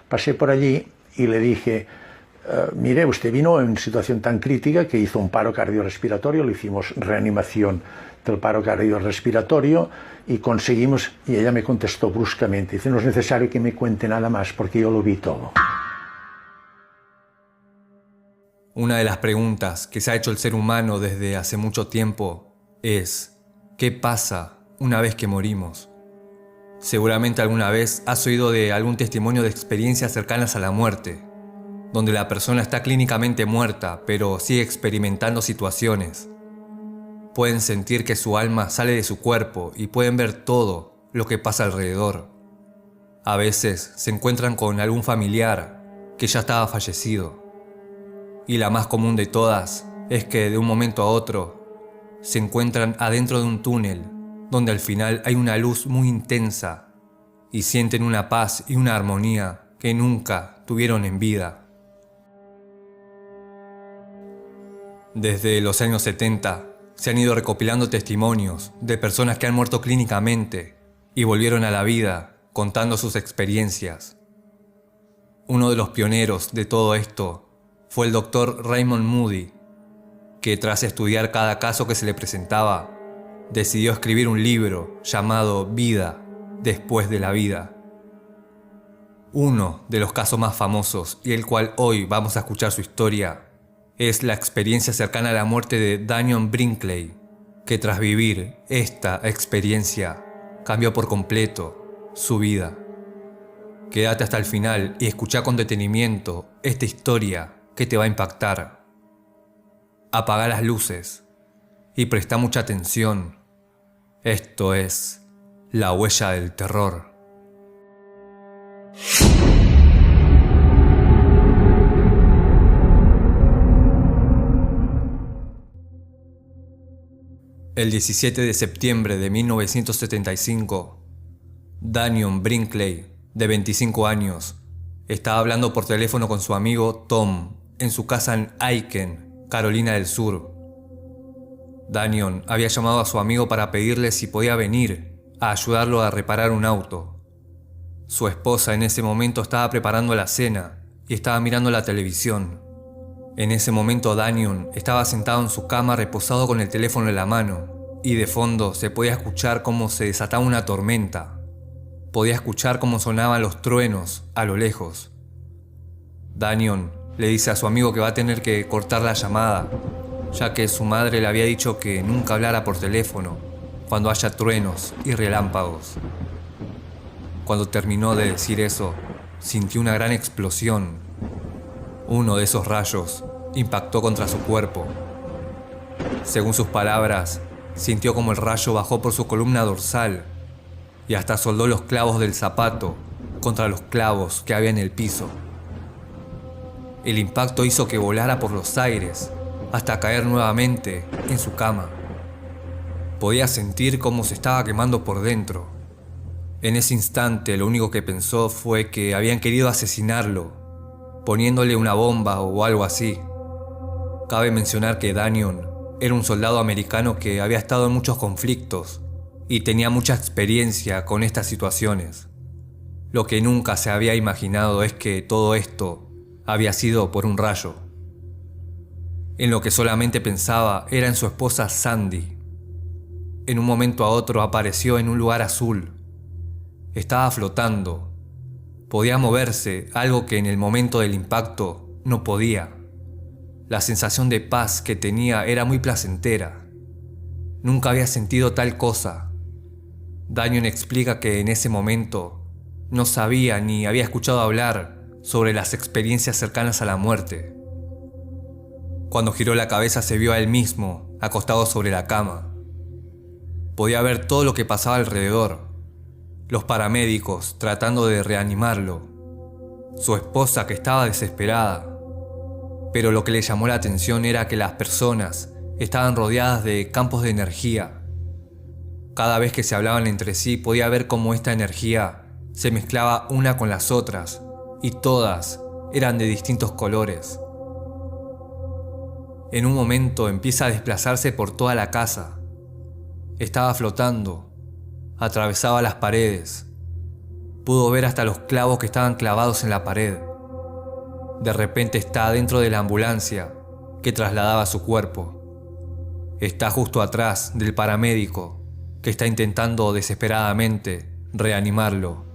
Pasé por allí y le dije, mire, usted vino en situación tan crítica que hizo un paro cardiorrespiratorio, le hicimos reanimación del paro cardiorrespiratorio y conseguimos, y ella me contestó bruscamente, dice, no es necesario que me cuente nada más porque yo lo vi todo. Una de las preguntas que se ha hecho el ser humano desde hace mucho tiempo es, ¿qué pasa una vez que morimos? Seguramente alguna vez has oído de algún testimonio de experiencias cercanas a la muerte, donde la persona está clínicamente muerta, pero sigue experimentando situaciones. Pueden sentir que su alma sale de su cuerpo y pueden ver todo lo que pasa alrededor. A veces se encuentran con algún familiar que ya estaba fallecido. Y la más común de todas es que de un momento a otro se encuentran adentro de un túnel donde al final hay una luz muy intensa y sienten una paz y una armonía que nunca tuvieron en vida. Desde los años 70 se han ido recopilando testimonios de personas que han muerto clínicamente y volvieron a la vida contando sus experiencias. Uno de los pioneros de todo esto fue el Dr. Raymond Moody, que tras estudiar cada caso que se le presentaba, decidió escribir un libro llamado Vida después de la vida. Uno de los casos más famosos y el cual hoy vamos a escuchar su historia es la experiencia cercana a la muerte de Daniel Brinkley, que tras vivir esta experiencia cambió por completo su vida. Quédate hasta el final y escucha con detenimiento esta historia que te va a impactar. Apaga las luces y presta mucha atención. Esto es La Huella del Terror. El 17 de septiembre de 1975, Daniel Brinkley, de 25 años, estaba hablando por teléfono con su amigo Tom en su casa en Aiken, Carolina del Sur. Daniel había llamado a su amigo para pedirle si podía venir a ayudarlo a reparar un auto. Su esposa en ese momento estaba preparando la cena y estaba mirando la televisión. En ese momento Daniel estaba sentado en su cama reposado con el teléfono en la mano y de fondo se podía escuchar cómo se desataba una tormenta. Podía escuchar cómo sonaban los truenos a lo lejos. Daniel le dice a su amigo que va a tener que cortar la llamada, ya que su madre le había dicho que nunca hablara por teléfono cuando haya truenos y relámpagos. Cuando terminó de decir eso, sintió una gran explosión. Uno de esos rayos impactó contra su cuerpo. Según sus palabras, sintió como el rayo bajó por su columna dorsal y hasta soldó los clavos del zapato contra los clavos que había en el piso. El impacto hizo que volara por los aires hasta caer nuevamente en su cama. Podía sentir cómo se estaba quemando por dentro. En ese instante lo único que pensó fue que habían querido asesinarlo, poniéndole una bomba o algo así. Cabe mencionar que Daniel era un soldado americano que había estado en muchos conflictos y tenía mucha experiencia con estas situaciones. Lo que nunca se había imaginado es que todo esto había sido por un rayo. En lo que solamente pensaba era en su esposa Sandy. En un momento a otro apareció en un lugar azul. Estaba flotando. Podía moverse, algo que en el momento del impacto no podía. La sensación de paz que tenía era muy placentera. Nunca había sentido tal cosa. Daniel explica que en ese momento no sabía ni había escuchado hablar sobre las experiencias cercanas a la muerte. Cuando giró la cabeza se vio a él mismo, acostado sobre la cama. Podía ver todo lo que pasaba alrededor. Los paramédicos tratando de reanimarlo. Su esposa que estaba desesperada. Pero lo que le llamó la atención era que las personas estaban rodeadas de campos de energía. Cada vez que se hablaban entre sí podía ver cómo esta energía se mezclaba una con las otras y todas eran de distintos colores. En un momento empieza a desplazarse por toda la casa. Estaba flotando, atravesaba las paredes, Pudo ver hasta los clavos que estaban clavados en la pared. De repente está dentro de la ambulancia que trasladaba su cuerpo. Está justo atrás del paramédico que está intentando desesperadamente reanimarlo.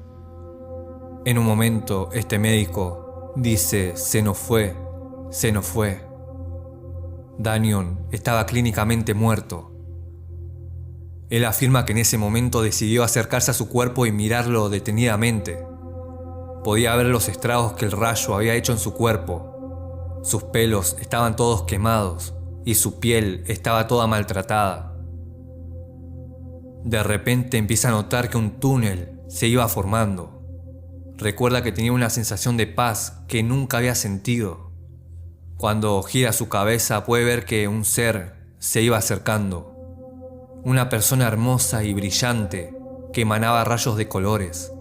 En un momento, este médico dice: se nos fue, se nos fue. Danion estaba clínicamente muerto. Él afirma que en ese momento decidió acercarse a su cuerpo y mirarlo detenidamente. Podía ver los estragos que el rayo había hecho en su cuerpo. Sus pelos estaban todos quemados y su piel estaba toda maltratada. De repente empieza a notar que un túnel se iba formando. Recuerda que tenía una sensación de paz que nunca había sentido. Cuando gira su cabeza puede ver que un ser se iba acercando. Una persona hermosa y brillante que emanaba rayos de colores.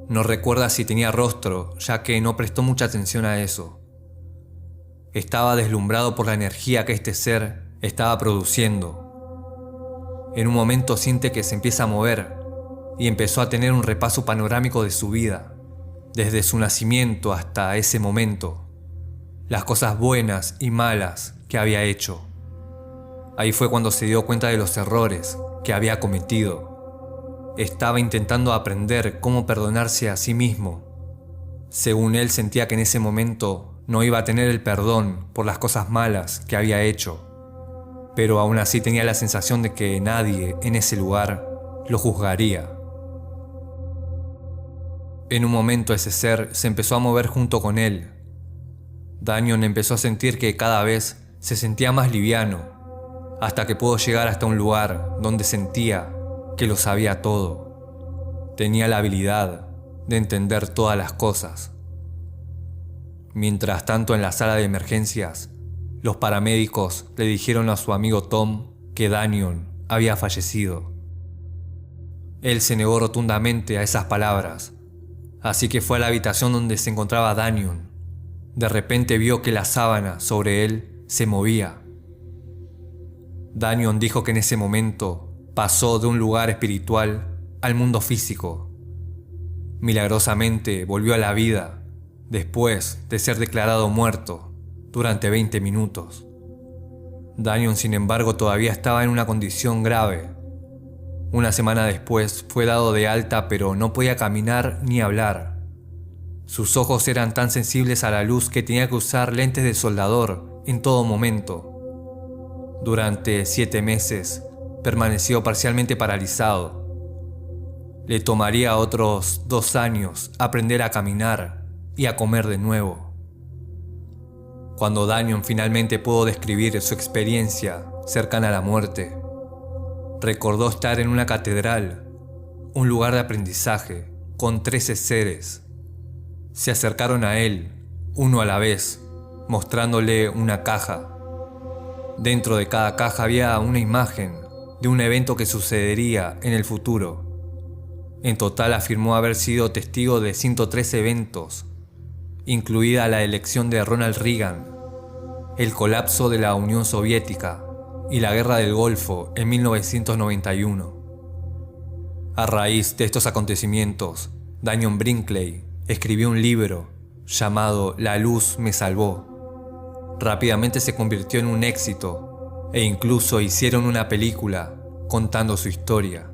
No recuerda si tenía rostro, ya que no prestó mucha atención a eso. Estaba deslumbrado por la energía que este ser estaba produciendo. En un momento siente que se empieza a mover y empezó a tener un repaso panorámico de su vida, desde su nacimiento hasta ese momento, las cosas buenas y malas que había hecho. Ahí fue cuando se dio cuenta de los errores que había cometido. Estaba intentando aprender cómo perdonarse a sí mismo. Según él, sentía que en ese momento no iba a tener el perdón por las cosas malas que había hecho, pero aún así tenía la sensación de que nadie en ese lugar lo juzgaría. En un momento ese ser se empezó a mover junto con él. Danion empezó a sentir que cada vez se sentía más liviano, hasta que pudo llegar hasta un lugar donde sentía que lo sabía todo. Tenía la habilidad de entender todas las cosas. Mientras tanto, en la sala de emergencias, los paramédicos le dijeron a su amigo Tom que Danion había fallecido. Él se negó rotundamente a esas palabras, así que fue a la habitación donde se encontraba Danion. De repente vio que la sábana sobre él se movía. Danion dijo que en ese momento pasó de un lugar espiritual al mundo físico. Milagrosamente volvió a la vida después de ser declarado muerto durante 20 minutos. Danion, sin embargo, todavía estaba en una condición grave. Una semana después fue dado de alta, pero no podía caminar ni hablar. Sus ojos eran tan sensibles a la luz que tenía que usar lentes de soldador en todo momento. Durante 7 meses permaneció parcialmente paralizado. Le tomaría otros 2 años aprender a caminar y a comer de nuevo. Cuando Danion finalmente pudo describir su experiencia cercana a la muerte, recordó estar en una catedral, un lugar de aprendizaje, con 13 seres. Se acercaron a él, uno a la vez, mostrándole una caja. Dentro de cada caja había una imagen de un evento que sucedería en el futuro. En total afirmó haber sido testigo de 113 eventos, incluida la elección de Ronald Reagan, el colapso de la Unión Soviética y la Guerra del Golfo en 1991. A raíz de estos acontecimientos, Danion Brinkley escribió un libro llamado La luz me salvó. Rápidamente se convirtió en un éxito e incluso hicieron una película contando su historia.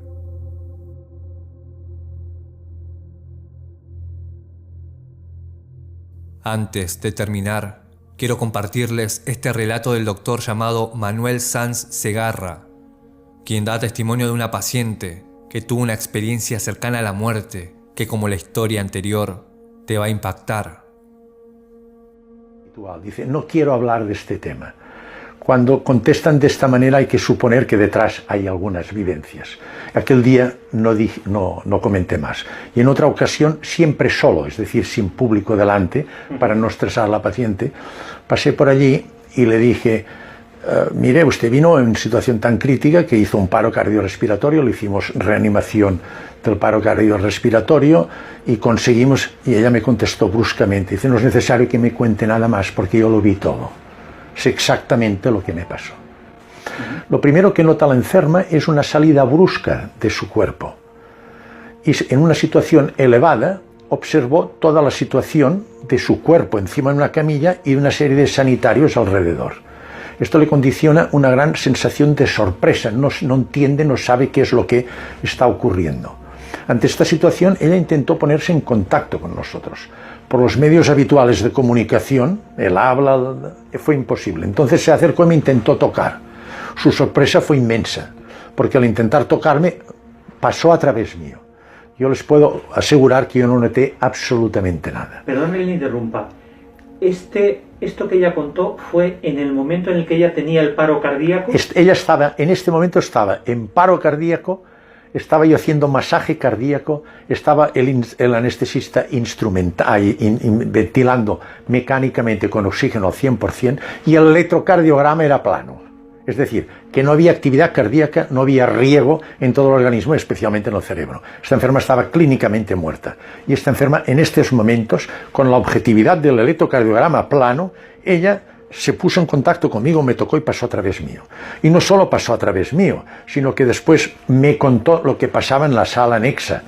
Antes de terminar, quiero compartirles este relato del doctor llamado Manuel Sanz Segarra, quien da testimonio de una paciente que tuvo una experiencia cercana a la muerte que, como la historia anterior, te va a impactar. Dice, no quiero hablar de este tema. Cuando contestan de esta manera hay que suponer que detrás hay algunas vivencias. Aquel día no comenté más. Y en otra ocasión, siempre solo, es decir, sin público delante, para no estresar a la paciente, pasé por allí y le dije, mire, usted vino en situación tan crítica que hizo un paro cardiorrespiratorio, le hicimos reanimación del paro cardiorrespiratorio y conseguimos, y ella me contestó bruscamente, dice, no es necesario que me cuente nada más porque yo lo vi todo. Sé exactamente lo que me pasó. Lo primero que nota la enferma es una salida brusca de su cuerpo. y en una situación elevada observó toda la situación de su cuerpo encima de una camilla y de una serie de sanitarios alrededor. Esto le condiciona una gran sensación de sorpresa, no entiende, no sabe qué es lo que está ocurriendo. Ante esta situación, ella intentó ponerse en contacto con nosotros. Por los medios habituales de comunicación, el habla, fue imposible. Entonces se acercó y me intentó tocar. Su sorpresa fue inmensa, porque al intentar tocarme, pasó a través mío. Yo les puedo asegurar que yo no noté absolutamente nada. Perdónme que le interrumpa. Esto que ella contó fue en el momento en el que ella tenía el paro cardíaco. En este momento estaba en paro cardíaco, estaba yo haciendo masaje cardíaco, estaba el anestesista ventilando mecánicamente con oxígeno al 100% y el electrocardiograma era plano. Es decir, que no había actividad cardíaca, no había riego en todo el organismo, especialmente en el cerebro. Esta enferma estaba clínicamente muerta. Y esta enferma, en estos momentos, con la objetividad del electrocardiograma plano, ella se puso en contacto conmigo, me tocó y pasó a través mío. Y no solo pasó a través mío, sino que después me contó lo que pasaba en la sala anexa.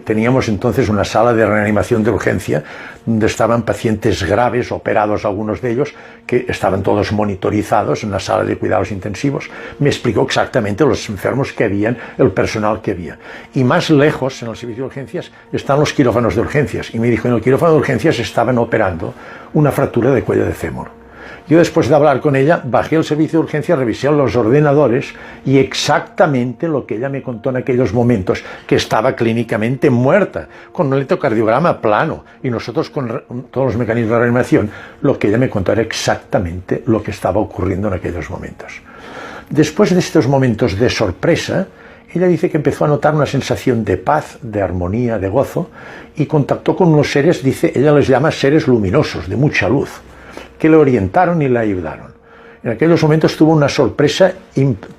Teníamos entonces una sala de reanimación de urgencia donde estaban pacientes graves, operados algunos de ellos, que estaban todos monitorizados en la sala de cuidados intensivos. Me explicó exactamente los enfermos que habían, el personal que había. Y más lejos, en el servicio de urgencias, están los quirófanos de urgencias. Y me dijo, en el quirófano de urgencias estaban operando una fractura de cuello de fémur. Yo, después de hablar con ella, bajé al servicio de urgencia, revisé los ordenadores y exactamente lo que ella me contó en aquellos momentos, que estaba clínicamente muerta, con un electrocardiograma plano, y nosotros con todos los mecanismos de reanimación, lo que ella me contó era exactamente lo que estaba ocurriendo en aquellos momentos. Después de estos momentos de sorpresa, ella dice que empezó a notar una sensación de paz, de armonía, de gozo, y contactó con unos seres, dice, ella les llama seres luminosos, de mucha luz, que le orientaron y le ayudaron. En aquellos momentos tuvo una sorpresa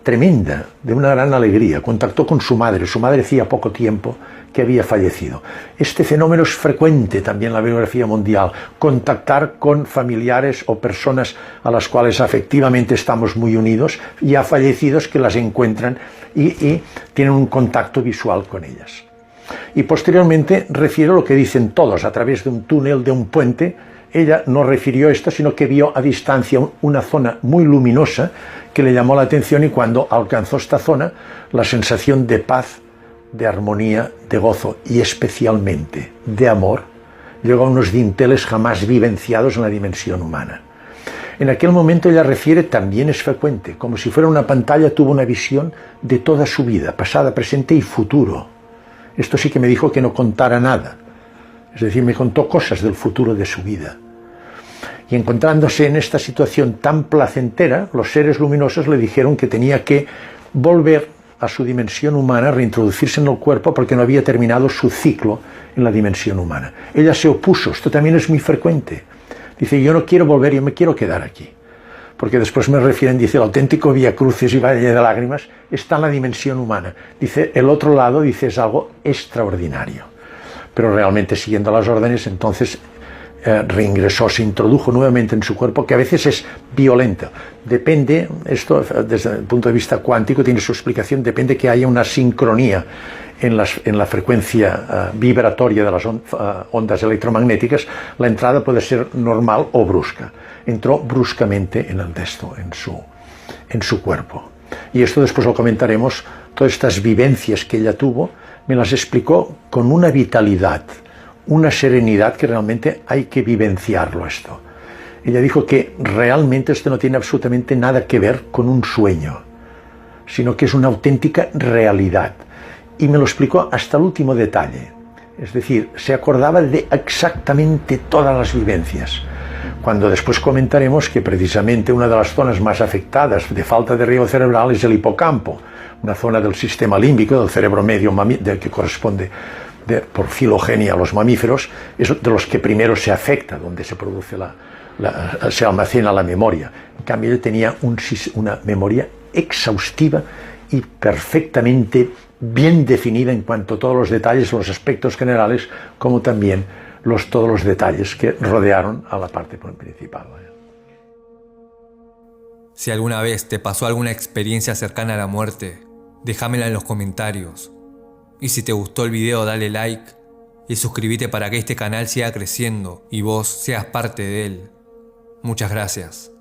tremenda, de una gran alegría. Contactó con su madre hacía poco tiempo que había fallecido. Este fenómeno es frecuente también en la biografía mundial, contactar con familiares o personas a las cuales afectivamente estamos muy unidos, ya fallecidos, que las encuentran y tienen un contacto visual con ellas. Y posteriormente refiero lo que dicen todos, a través de un túnel, de un puente. Ella no refirió esto, sino que vio a distancia una zona muy luminosa que le llamó la atención, y cuando alcanzó esta zona, la sensación de paz, de armonía, de gozo y especialmente de amor llegó a unos dinteles jamás vivenciados en la dimensión humana. En aquel momento, ella refiere, también es frecuente, como si fuera una pantalla, tuvo una visión de toda su vida, pasada, presente y futuro. Esto sí que me dijo que no contara nada. Es decir, me contó cosas del futuro de su vida. Y encontrándose en esta situación tan placentera, los seres luminosos le dijeron que tenía que volver a su dimensión humana, reintroducirse en el cuerpo, porque no había terminado su ciclo en la dimensión humana. Ella se opuso, esto también es muy frecuente. Dice, yo no quiero volver, yo me quiero quedar aquí. Porque después me refieren, dice, el auténtico Vía Crucis y Valle de Lágrimas está en la dimensión humana. Dice, el otro lado, dice, es algo extraordinario. Pero realmente, siguiendo las órdenes, entonces reingresó, se introdujo nuevamente en su cuerpo, que a veces es violento. Depende, esto desde el punto de vista cuántico tiene su explicación, depende que haya una sincronía en la frecuencia vibratoria de las ondas electromagnéticas. La entrada puede ser normal o brusca. Entró bruscamente en el texto, en su cuerpo. Y esto después lo comentaremos. Todas estas vivencias que ella tuvo, me las explicó con una vitalidad, una serenidad, que realmente hay que vivenciarlo esto. Ella dijo que realmente esto no tiene absolutamente nada que ver con un sueño, sino que es una auténtica realidad. Y me lo explicó hasta el último detalle. Es decir, se acordaba de exactamente todas las vivencias. Cuando después comentaremos que precisamente una de las zonas más afectadas de falta de riego cerebral es el hipocampo, una zona del sistema límbico, del cerebro medio, que corresponde por filogenia a los mamíferos, es de los que primero se afecta, donde se produce se almacena la memoria. En cambio, ella tenía una memoria exhaustiva y perfectamente bien definida en cuanto a todos los detalles, los aspectos generales, como también todos los detalles que rodearon a la parte principal. Si alguna vez te pasó alguna experiencia cercana a la muerte, déjamela en los comentarios. Y si te gustó el video dale like y suscríbete para que este canal siga creciendo y vos seas parte de él. Muchas gracias.